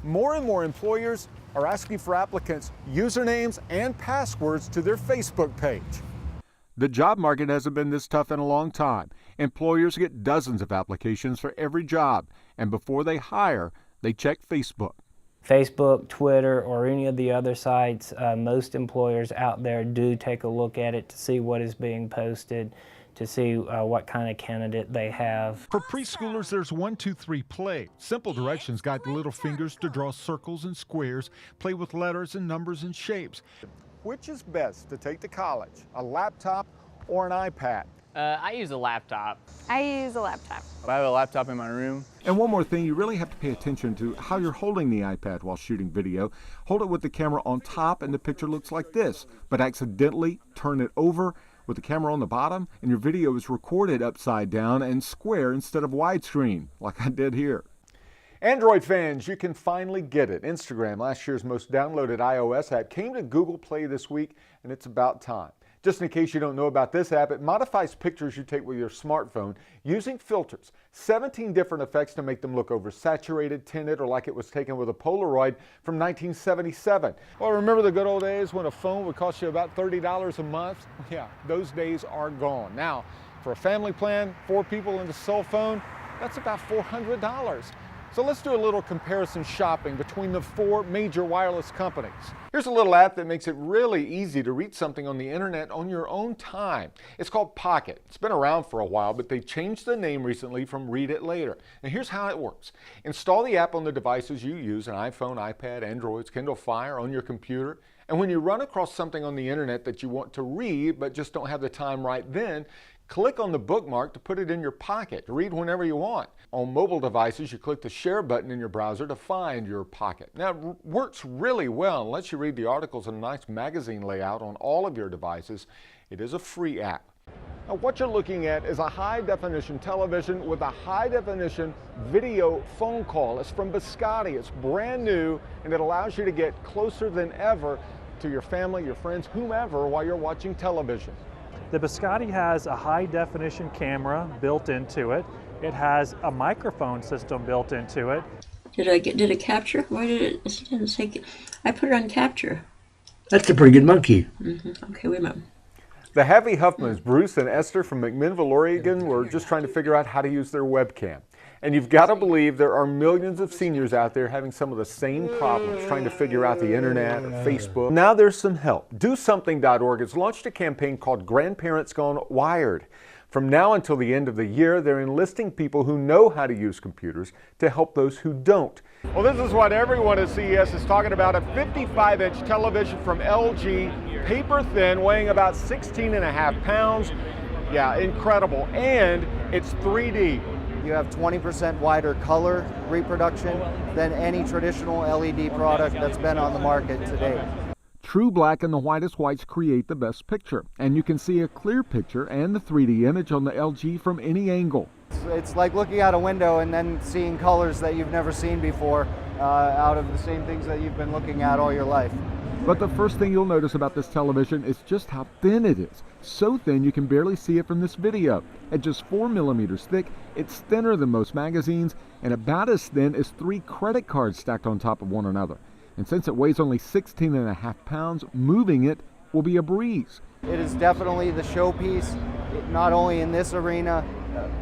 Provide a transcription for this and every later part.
more and more employers are asking for applicants' usernames and passwords to their Facebook page. The job market hasn't been this tough in a long time. Employers get dozens of applications for every job, and before they hire, they check Facebook. Facebook, Twitter, or any of the other sites, most employers out there do take a look at it to see what is being posted, to see what kind of candidate they have. For preschoolers, there's 1, 2, 3 Play. Simple directions guide the little fingers to draw circles and squares, play with letters and numbers and shapes. Which is best to take to college, a laptop or an iPad? I use a laptop. I use a laptop. I have a laptop in my room. And one more thing, you really have to pay attention to how you're holding the iPad while shooting video. Hold it with the camera on top and the picture looks like this, but accidentally turn it over with the camera on the bottom and your video is recorded upside down and square instead of widescreen, like I did here. Android fans, you can finally get it. Instagram, last year's most downloaded iOS app, came to Google Play this week, and it's about time. Just in case you don't know about this app, it modifies pictures you take with your smartphone using filters. 17 different effects to make them look oversaturated, tinted, or like it was taken with a Polaroid from 1977. Well, remember the good old days when a phone would cost you about $30 a month? Yeah, those days are gone. Now, for a family plan, 4 people and a cell phone, that's about $400. So let's do a little comparison shopping between the 4 major wireless companies. Here's a little app that makes it really easy to read something on the internet on your own time. It's called Pocket. It's been around for a while, but they changed the name recently from Read It Later. And here's how it works. Install the app on the devices you use, an iPhone, iPad, Android, Kindle Fire, on your computer. And when you run across something on the internet that you want to read but just don't have the time right then, click on the bookmark to put it in your pocket to read whenever you want. On mobile devices, you click the share button in your browser to find your pocket. Now, it works really well and lets you read the articles in a nice magazine layout on all of your devices. It is a free app. Now, what you're looking at is a high-definition television with a high-definition video phone call. It's from Biscotti. It's brand new, and it allows you to get closer than ever to your family, your friends, whomever, while you're watching television. The Biscotti has a high-definition camera built into it. It has a microphone system built into it. Did it capture? Why did it didn't say? I put it on capture. That's a pretty good monkey. Okay, wait a minute. The Heavy Huffmans, Bruce and Esther from McMinnville, Oregon, were just trying to figure out how to use their webcam. And you've got to believe there are millions of seniors out there having some of the same problems trying to figure out the internet or Facebook. Now there's some help. DoSomething.org has launched a campaign called Grandparents Gone Wired. From now until the end of the year, they're enlisting people who know how to use computers to help those who don't. Well, this is what everyone at CES is talking about, a 55-inch television from LG, paper thin, weighing about 16.5 pounds. Yeah, incredible. And it's 3D. You have 20% wider color reproduction than any traditional LED product that's been on the market to date. True black and the whitest whites create the best picture, and you can see a clear picture and the 3D image on the LG from any angle. It's like looking out a window and then seeing colors that you've never seen before out of the same things that you've been looking at all your life. But the first thing you'll notice about this television is just how thin it is. So thin you can barely see it from this video. At just 4 millimeters thick, it's thinner than most magazines and about as thin as 3 credit cards stacked on top of one another. And since it weighs only 16.5 pounds, moving it will be a breeze. It is definitely the showpiece, not only in this arena,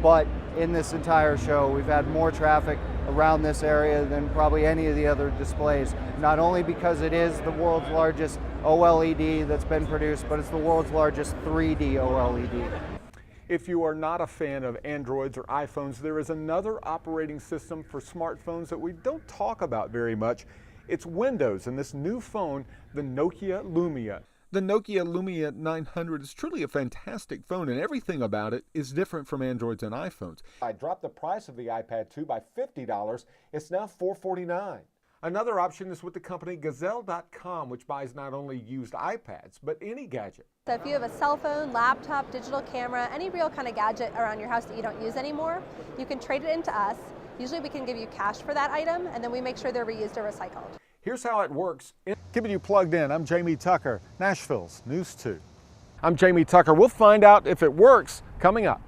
but in this entire show. We've had more traffic around this area than probably any of the other displays, not only because it is the world's largest OLED that's been produced, but it's the world's largest 3D OLED. If you are not a fan of Androids or iPhones, there is another operating system for smartphones that we don't talk about very much. It's Windows, and this new phone, the Nokia Lumia. The Nokia Lumia 900 is truly a fantastic phone, and everything about it is different from Androids and iPhones. I dropped the price of the iPad 2 by $50. It's now $449. Another option is with the company Gazelle.com, which buys not only used iPads, but any gadget. So if you have a cell phone, laptop, digital camera, any real kind of gadget around your house that you don't use anymore, you can trade it into us. Usually we can give you cash for that item, and then we make sure they're reused or recycled. Here's how it works. Keeping you plugged in, I'm Jamie Tucker, Nashville's News 2. I'm Jamie Tucker. We'll find out if it works coming up.